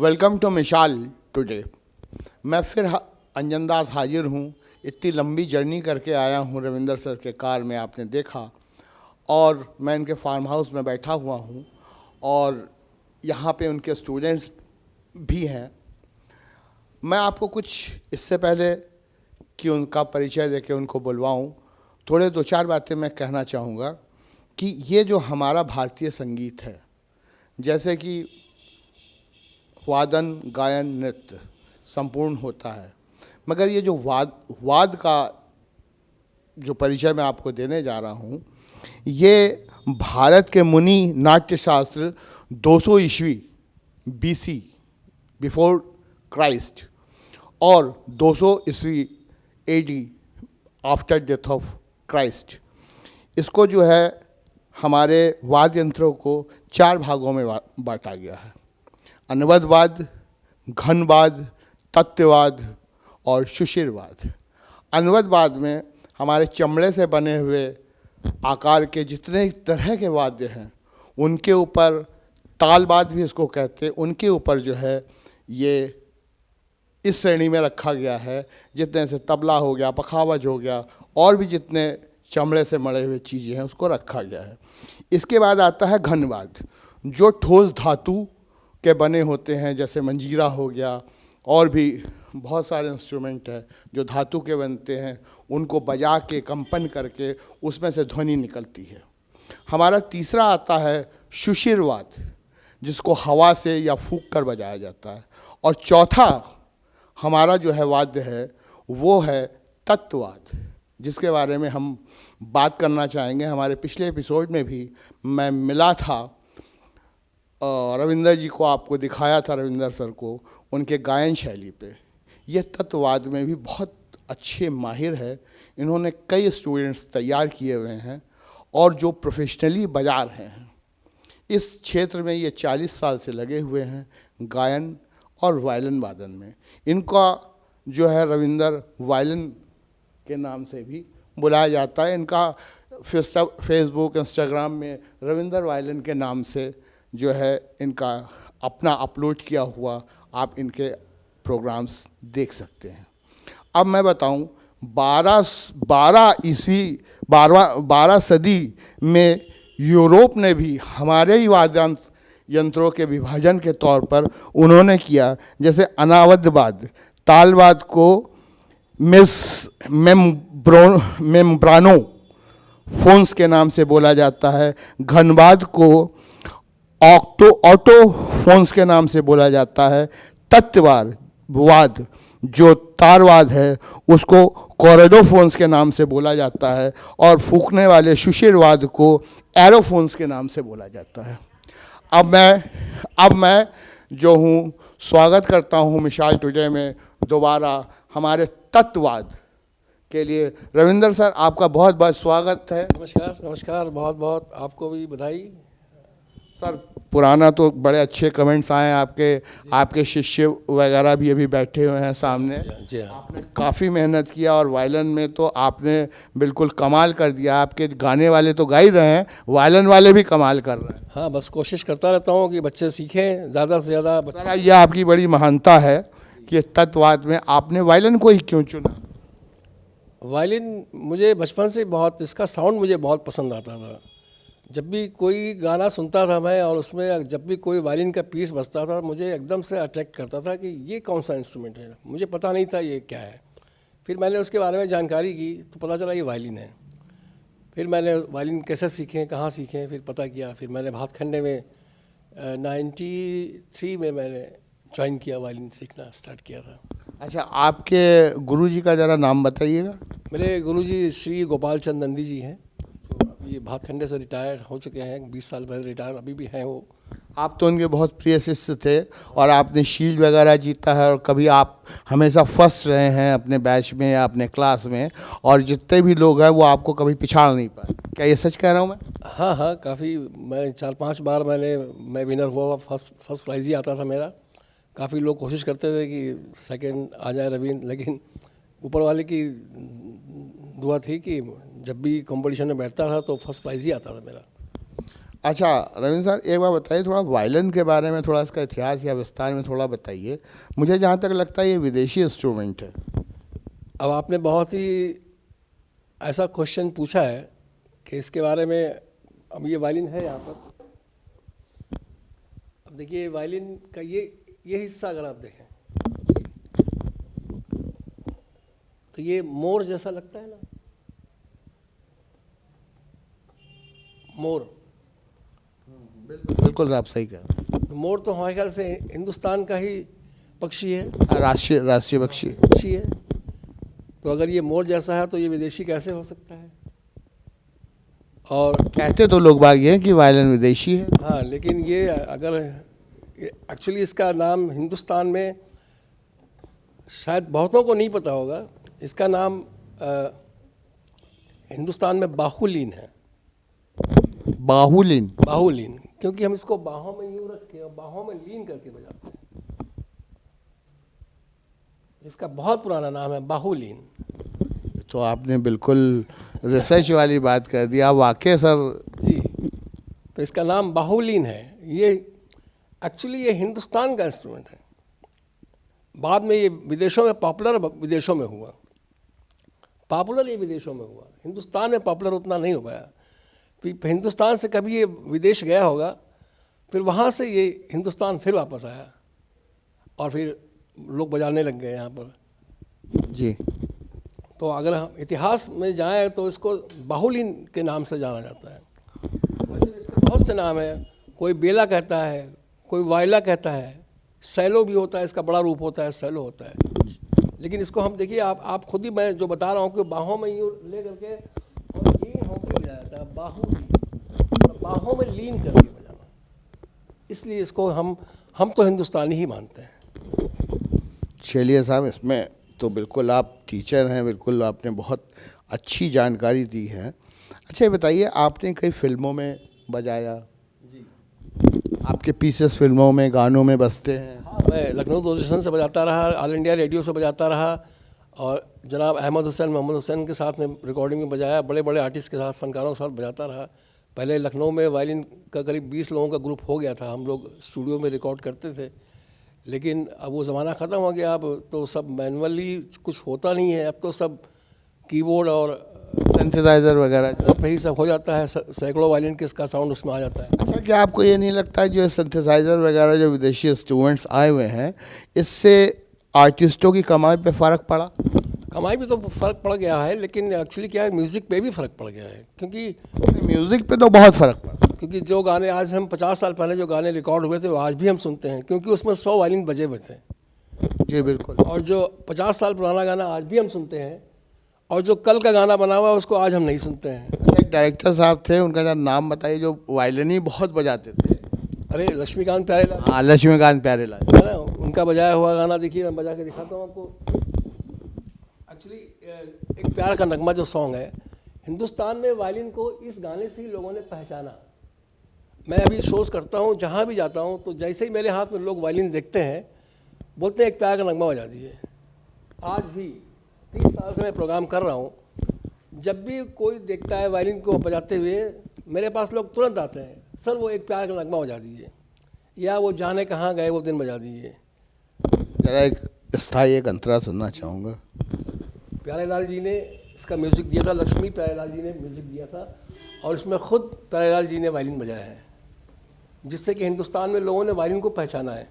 Welcome to मिसाल today. मैं फिर अंजनदास हाजिर हूँ। इतनी लंबी जर्नी करके आया हूँ रविंदर सर के कार में, आपने देखा, और मैं इनके फार्म हाउस में बैठा हुआ हूँ और यहाँ पे उनके स्टूडेंट्स भी हैं। मैं आपको कुछ इससे पहले कि उनका परिचय देके उनको बुलवाऊँ, थोड़े दो चार बातें मैं कहना चाहूँगा कि ये जो हमारा भारतीय संगीत है, जैसे कि वादन गायन नृत्य संपूर्ण होता है, मगर ये जो वाद का जो परिचय मैं आपको देने जा रहा हूँ, ये भारत के मुनि नाट्यशास्त्र 200 ईस्वी BC बिफोर क्राइस्ट और 200 ईस्वी AD after death of Christ, इसको जो है हमारे वाद्य यंत्रों को 4 भागों में बांटा गया है: अनुवादवाद, घनवाद, तत्ववाद और सुशिरवाद। अनुवादवाद में हमारे चमड़े से बने हुए आकार के जितने तरह के वाद्य हैं, उनके ऊपर, तालवाद भी इसको कहते हैं, उनके ऊपर जो है ये इस श्रेणी में रखा गया है, जितने से तबला हो गया, पखावज हो गया, और भी जितने चमड़े से मढ़े हुए चीज़ें हैं उसको रखा गया है। इसके बाद आता है घनवाद, जो ठोस धातु के बने होते हैं, जैसे मंजीरा हो गया, और भी बहुत सारे इंस्ट्रूमेंट हैं जो धातु के बनते हैं, उनको बजा के कंपन करके उसमें से ध्वनि निकलती है। हमारा तीसरा आता है सुशिरवाद, जिसको हवा से या फूंक कर बजाया जाता है। और चौथा हमारा जो है वाद्य है वो है तत्ववाद, जिसके बारे में हम बात करना चाहेंगे। हमारे पिछले एपिसोड में भी मैं मिला था रविंदर जी को, आपको दिखाया था रविंदर सर को उनके गायन शैली पे। ये तत्ववाद में भी बहुत अच्छे माहिर है, इन्होंने कई स्टूडेंट्स तैयार किए हुए हैं और जो प्रोफेशनली बजा रहे हैं। इस क्षेत्र में ये 40 साल से लगे हुए हैं गायन और वायलिन वादन में। इनका जो है रविंदर वायलिन के नाम से भी बुलाया जाता है। इनका फेसबुक, इंस्टाग्राम में रविंदर वायलिन के नाम से जो है इनका अपना अपलोड किया हुआ आप इनके प्रोग्राम्स देख सकते हैं। अब मैं बताऊं, 12 सदी में यूरोप ने भी हमारे ही वाद्य यंत्रों के विभाजन के तौर पर उन्होंने किया। जैसे अनावद्यवाद, तालवाद को मेम्ब्रानो फोन्स के नाम से बोला जाता है, घनवाद को ऑटो फोन्स के नाम से बोला जाता है, तत्ववाद जो तारवाद है उसको कॉरेडोफोन्स के नाम से बोला जाता है, और फूंकने वाले सुशिरवाद को एरोफोन्स के नाम से बोला जाता है। अब मैं जो हूँ स्वागत करता हूँ मिसाल टुडे में दोबारा हमारे तत्ववाद के लिए। रविंदर सर, आपका बहुत बहुत स्वागत है। नमस्कार, बहुत बहुत आपको भी बधाई। सर, पुराना तो बड़े अच्छे कमेंट्स आए हैं, आपके शिष्य वगैरह भी अभी बैठे हुए हैं सामने। जी हाँ। आपने काफ़ी मेहनत किया और वायलिन में तो आपने बिल्कुल कमाल कर दिया। आपके गाने वाले तो गा ही रहे हैं, वायलिन वाले भी कमाल कर रहे हैं। हाँ, बस कोशिश करता रहता हूँ कि बच्चे सीखें ज़्यादा से ज़्यादा। सर, ये आपकी बड़ी महानता है कि तत्ववाद में आपने वायलिन को ही क्यों चुना? वायलिन मुझे बचपन से बहुत, इसका साउंड मुझे बहुत पसंद आता था। जब भी कोई गाना सुनता था मैं, और उसमें जब भी कोई वायलिन का पीस बजता था, मुझे एकदम से अट्रैक्ट करता था कि ये कौन सा इंस्ट्रूमेंट है। मुझे पता नहीं था ये क्या है। फिर मैंने उसके बारे में जानकारी की तो पता चला ये वायलिन है। फिर मैंने वायलिन कैसे सीखें, कहाँ सीखें, फिर पता किया। फिर मैंने भातखंडे में 93 में मैंने ज्वाइन किया, वायलिन सीखना स्टार्ट किया था। अच्छा, आपके गुरुजी का ज़रा नाम बताइएगा। मेरे गुरुजी श्री गोपाल चंद नंदी जी हैं। ये भातखंडे से रिटायर हो चुके हैं, 20 साल पहले रिटायर, अभी भी हैं वो। आप तो उनके बहुत प्रिय शिष्य थे और आपने शील्ड वगैरह जीता है, और कभी आप हमेशा फर्स्ट रहे हैं अपने बैच में या अपने क्लास में, और जितने भी लोग हैं वो आपको कभी पिछाड़ नहीं पाए। क्या ये सच कह रहा हूँ मैं? हाँ, काफ़ी। मैं 4-5 बार मैं विनर हुआ, फर्स्ट प्राइज़ ही आता था मेरा। काफ़ी लोग कोशिश करते थे कि सेकंड आ जाए रवीन, लेकिन ऊपर वाले की दुआ थी कि जब भी कंपटीशन में बैठता था तो फर्स्ट प्राइज़ ही आता था मेरा। अच्छा रविंद्र सर, एक बार बताइए थोड़ा वायलिन के बारे में, थोड़ा इसका इतिहास या विस्तार में थोड़ा बताइए। मुझे जहाँ तक लगता है ये विदेशी इंस्ट्रूमेंट है। अब आपने बहुत ही ऐसा क्वेश्चन पूछा है कि इसके बारे में। अब ये वायलिन है यहाँ पर, अब देखिए वायलिन का ये हिस्सा अगर आप देखें तो ये मोर जैसा लगता है ना, मोर। बिल्कुल आप सही कह रहे तो मोर तो हमारे ख्याल से हिंदुस्तान का ही पक्षी है, हैं। राष्ट्रीय पक्षी। पक्षी है। तो अगर ये मोर जैसा है तो ये विदेशी कैसे हो सकता है? और कहते तो लोग बाग ये हैं कि वायलिन विदेशी है। हाँ, लेकिन ये अगर एक्चुअली इसका नाम हिंदुस्तान में शायद बहुतों को नहीं पता होगा, इसका नाम हिंदुस्तान में बाहुलीन है। बाहुलीन। बाहुलीन, क्योंकि हम इसको बाहों में यूं रख के और बाहों में लीन करके बजाते हैं। इसका बहुत पुराना नाम है बाहुलीन। तो आपने बिल्कुल रिसर्च वाली बात कर दी आप, वाकई सर। जी, तो इसका नाम बाहुलीन है। ये एक्चुअली ये हिंदुस्तान का इंस्ट्रूमेंट है। बाद में ये विदेशों में पॉपुलर, विदेशों में हुआ पॉपुलर, ये विदेशों में हुआ। हिंदुस्तान में पॉपुलर उतना नहीं हो पाया। फिर हिंदुस्तान से कभी ये विदेश गया होगा, फिर वहाँ से ये हिंदुस्तान फिर वापस आया और फिर लोग बजाने लग गए यहाँ पर। जी। तो अगर हम इतिहास में जाएं तो इसको बाहुलीन के नाम से जाना जाता है। वैसे इसके बहुत से नाम हैं, कोई बेला कहता है, कोई वायला कहता है, सैलो भी होता है, इसका बड़ा रूप होता है, सैलो होता है। लेकिन इसको हम देखिए, आप खुद ही, मैं जो बता रहा हूँ कि बाहों में यूँ ले करके और ये होकर बजाया जाता है, बाहों में लीन करके बजाना। इसलिए इसको हम तो हिंदुस्तानी ही मानते हैं। चलिए साहब, इसमें तो बिल्कुल आप टीचर हैं, बिल्कुल आपने बहुत अच्छी जानकारी दी है। अच्छा ये बताइए, आपने कई फिल्मों में बजाया जी। आपके पीसेस फिल्मों में, गानों में बजते हैं। हाँ, मैं लखनऊ दूरदर्शन से बजाता रहा, ऑल इंडिया रेडियो से बजाता रहा, और जनाब अहमद हुसैन, मोहम्मद हुसैन के साथ में रिकॉर्डिंग में बजाया, बड़े बड़े आर्टिस्ट के साथ, फनकारों के साथ बजाता रहा। पहले लखनऊ में वायलिन का करीब 20 लोगों का ग्रुप हो गया था, हम लोग स्टूडियो में रिकॉर्ड करते थे। लेकिन अब वो ज़माना ख़त्म हो गया, अब तो सब मैनुअली, कुछ होता नहीं है, अब तो सब कीबोर्ड और सिंथेसाइजर वगैरह। पे ही सब हो जाता है। सैकड़ों वायलिन के इसका साउंड उसमें आ जाता है। अच्छा, क्या आपको ये नहीं लगता है जो सिंथेसाइजर वगैरह जो विदेशी इंस्ट्रूमेंट्स आए हुए हैं, इससे आर्टिस्टों की कमाई पे फ़र्क पड़ा? कमाई भी तो फ़र्क पड़ गया है, लेकिन एक्चुअली क्या है, म्यूज़िक पे भी फ़र्क पड़ गया है। क्योंकि म्यूज़िक पे तो बहुत फ़र्क पड़ा। क्योंकि जो गाने आज हम 50 साल पहले जो गाने रिकॉर्ड हुए थे वो आज भी हम सुनते हैं, क्योंकि उसमें 100 वायलिन बजे हुए थे। जी बिल्कुल। और जो 50 साल पुराना गाना आज भी हम सुनते हैं, और जो कल का गाना बना हुआ है उसको आज हम नहीं सुनते हैं। एक डायरेक्टर साहब थे, उनका जरा नाम बताइए, जो वायलिन ही बहुत बजाते थे। अरे लक्ष्मीकांत प्यारेलाल। हाँ, लक्ष्मीकांत प्यारेलाल। है ना, उनका बजाया हुआ गाना देखिए, मैं बजा के दिखाता हूँ आपको। एक्चुअली एक प्यार का नगमा जो सॉन्ग है, हिंदुस्तान में वायलिन को इस गाने से ही लोगों ने पहचाना। मैं अभी शोज़ करता हूँ, जहाँ भी जाता हूँ, तो जैसे ही मेरे हाथ में लोग वायलिन देखते हैं, बोलते हैं एक प्यार का नगमा बजा दीजिए। आज भी 30 साल से मैं प्रोग्राम कर रहा हूँ, जब भी कोई देखता है वायलिन को बजाते हुए, मेरे पास लोग तुरंत आते हैं, सर वो एक प्यार का नगमा बजा दीजिए, या वो जाने कहाँ गए वो दिन बजा दीजिए। जरा एक स्थायी एक अंतरा सुनना चाहूँगा। प्यारेलाल जी ने इसका म्यूज़िक दिया था, लक्ष्मी प्यारेलाल जी ने म्यूज़िक दिया था, और इसमें ख़ुद प्यारेलाल जी ने वायलिन बजाया है, जिससे कि हिंदुस्तान में लोगों ने वायलिन को पहचाना है।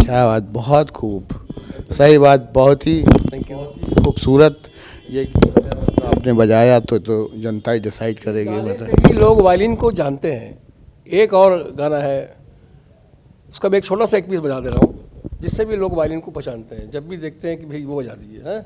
क्या बात, बहुत खूब, सही बात, बहुत ही खूबसूरत। ये आपने बजाया तो जनता ही डिसाइड करेगी। गाने मतलब से ही लोग वायलिन को जानते हैं। एक और गाना है, उसका मैं एक छोटा सा एक पीस बजा दे रहा हूँ, जिससे भी लोग वायलिन को पहचानते हैं। जब भी देखते हैं कि भाई वो बजा दीजिए, हैं।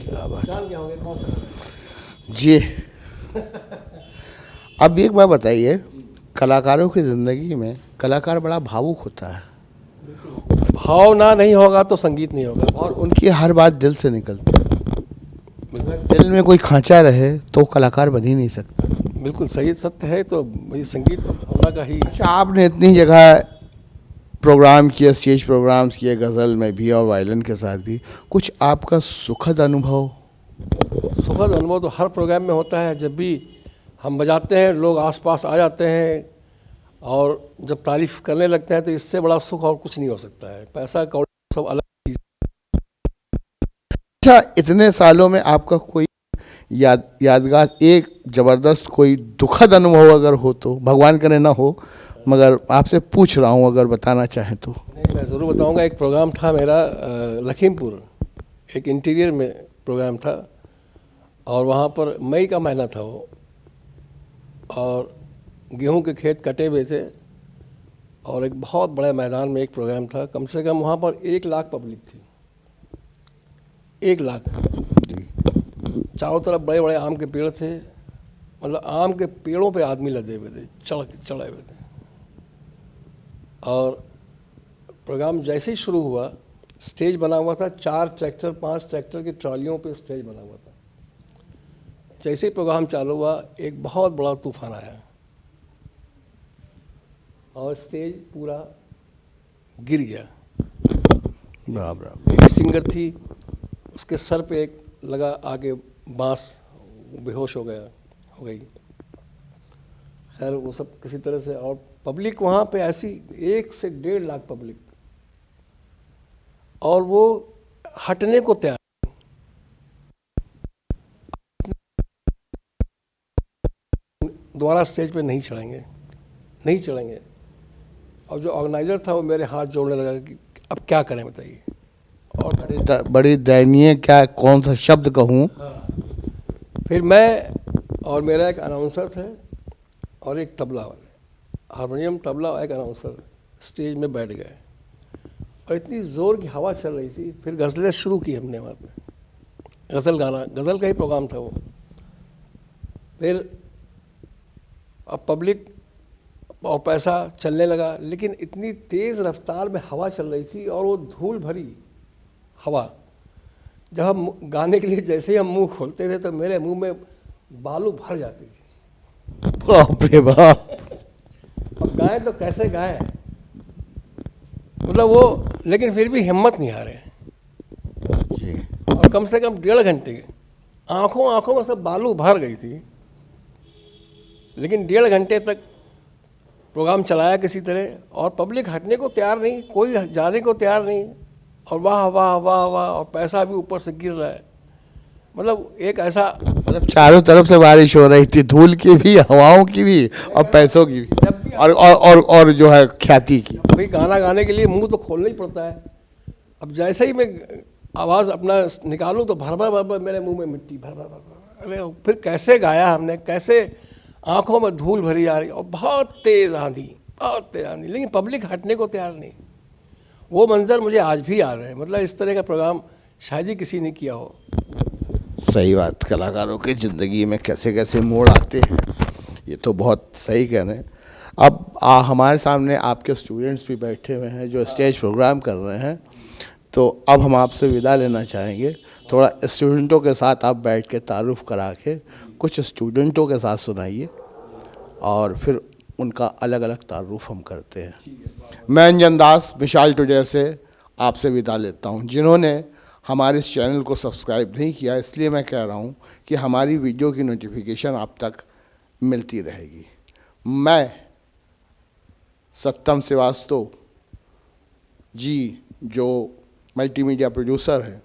क्या बात जान गया होंगे कौन सा गाना है। जी। अब एक बात बताइए, कलाकारों की ज़िंदगी में कलाकार बड़ा भावुक होता है भावना नहीं होगा तो संगीत नहीं होगा। और उनकी हर बात दिल से निकलती है। दिल में कोई खांचा रहे तो कलाकार बन ही नहीं सकता। बिल्कुल सही, सत्य है। तो भाई संगीत तो भावना का ही। अच्छा, आपने इतनी जगह प्रोग्राम किए, स्टेज प्रोग्राम्स किए, गज़ल में भी और वायलिन के साथ भी, कुछ आपका सुखद अनुभव? सुखद अनुभव तो हर प्रोग्राम में होता है। जब भी हम बजाते हैं लोग आसपास आ जाते हैं और जब तारीफ करने लगते हैं तो इससे बड़ा सुख और कुछ नहीं हो सकता है। पैसा कौड़ी सब अलग चीज़। अच्छा, इतने सालों में आपका कोई यादगार एक ज़बरदस्त कोई दुखद अनुभव अगर हो तो, भगवान करे ना हो, मगर आपसे पूछ रहा हूँ, अगर बताना चाहें तो। नहीं, मैं ज़रूर बताऊंगा। एक प्रोग्राम था मेरा लखीमपुर, एक इंटीरियर में प्रोग्राम था और वहाँ पर मई का महीना था वो, और गेहूं के खेत कटे हुए थे और एक बहुत बड़े मैदान में एक प्रोग्राम था। कम से कम वहाँ पर 1 लाख पब्लिक थी। 1 लाख। चारों तरफ बड़े बड़े आम के पेड़ थे, मतलब आम के पेड़ों पे आदमी लदे हुए थे, चढ़े हुए थे। और प्रोग्राम जैसे ही शुरू हुआ, स्टेज बना हुआ था, 4 ट्रैक्टर 5 ट्रैक्टर की ट्रॉलियों पे स्टेज बना हुआ था। जैसे ही प्रोग्राम चालू हुआ, एक बहुत बड़ा तूफान आया और स्टेज पूरा गिर गया। बाप रे। एक सिंगर थी, उसके सर पे एक लगा आगे बांस, बेहोश हो गई। खैर वो सब किसी तरह से, और पब्लिक वहाँ पे ऐसी 1 से 1.5 लाख पब्लिक, और वो हटने को तैयार। दोबारा स्टेज पे नहीं चढ़ेंगे। और जो ऑर्गेनाइजर था वो मेरे हाथ जोड़ने लगा कि अब क्या करें बताइए। और बड़ी दयनीय, क्या कौन सा शब्द कहूँ। फिर मैं और मेरा एक अनाउंसर थे और एक तबला वाले, हारमोनियम तबला और एक अनाउंसर स्टेज में बैठ गए और इतनी ज़ोर की हवा चल रही थी। फिर गज़लें शुरू की हमने वहाँ पे, गज़ल का ही प्रोग्राम था वो। फिर अब पब्लिक और पैसा चलने लगा, लेकिन इतनी तेज़ रफ्तार में हवा चल रही थी और वो धूल भरी हवा। जब हम गाने के लिए जैसे ही हम मुंह खोलते थे तो मेरे मुंह में बालू भर जाती थी। बाप रे बाप। अब गाएं तो कैसे गाएं, मतलब वो, लेकिन फिर भी हिम्मत नहीं आ रहे। जी। और कम से कम 1.5 घंटे आंखों में सब बालू भर गई थी, लेकिन 1.5 घंटे तक प्रोग्राम चलाया किसी तरह, और पब्लिक हटने को तैयार नहीं, कोई जाने को तैयार नहीं। और वाह वाह वाह वाह, और पैसा भी ऊपर से गिर रहा है। मतलब एक ऐसा, मतलब चारों तरफ से बारिश हो रही थी, धूल की भी, हवाओं की भी और पैसों की भी, और जो है ख्याति की। भाई गाना गाने के लिए मुंह तो खोलना ही पड़ता है। अब जैसे ही मैं आवाज़ अपना निकालूं तो भर भर मेरे मुंह में मिट्टी भर भर। अरे फिर कैसे गाया हमने, कैसे आंखों में धूल भरी आ रही, और बहुत तेज़ आंधी, लेकिन पब्लिक हटने को तैयार नहीं। वो मंजर मुझे आज भी याद है। मतलब इस तरह का प्रोग्राम शायद ही किसी ने किया हो। सही बात, कलाकारों की ज़िंदगी में कैसे कैसे मोड़ आते हैं, ये तो बहुत सही कह रहे हैं। अब हमारे सामने आपके स्टूडेंट्स भी बैठे हुए हैं जो स्टेज प्रोग्राम कर रहे हैं, तो अब हम आपसे विदा लेना चाहेंगे। थोड़ा स्टूडेंटों के साथ आप बैठ के तारुफ करा के कुछ स्टूडेंटों के साथ सुनाइए और फिर उनका अलग अलग तारुफ हम करते हैं। मैं अंजन दास विशाल टुडे से आपसे विदा लेता हूं। जिन्होंने हमारे इस चैनल को सब्सक्राइब नहीं किया, इसलिए मैं कह रहा हूं कि हमारी वीडियो की नोटिफिकेशन आप तक मिलती रहेगी। मैं सत्यम श्रीवास्तव जी जो मल्टीमीडिया प्रोड्यूसर है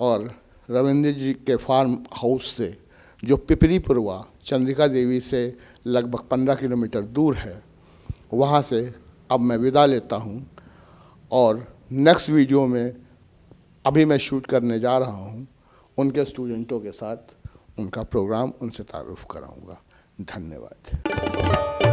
और रविंद्र जी के फार्म हाउस से जो पिपरी पुरवा चंद्रिका देवी से लगभग 15 किलोमीटर दूर है, वहाँ से अब मैं विदा लेता हूँ। और नेक्स्ट वीडियो में अभी मैं शूट करने जा रहा हूँ, उनके स्टूडेंटों के साथ उनका प्रोग्राम उनसे तारुफ कराऊँगा। धन्यवाद।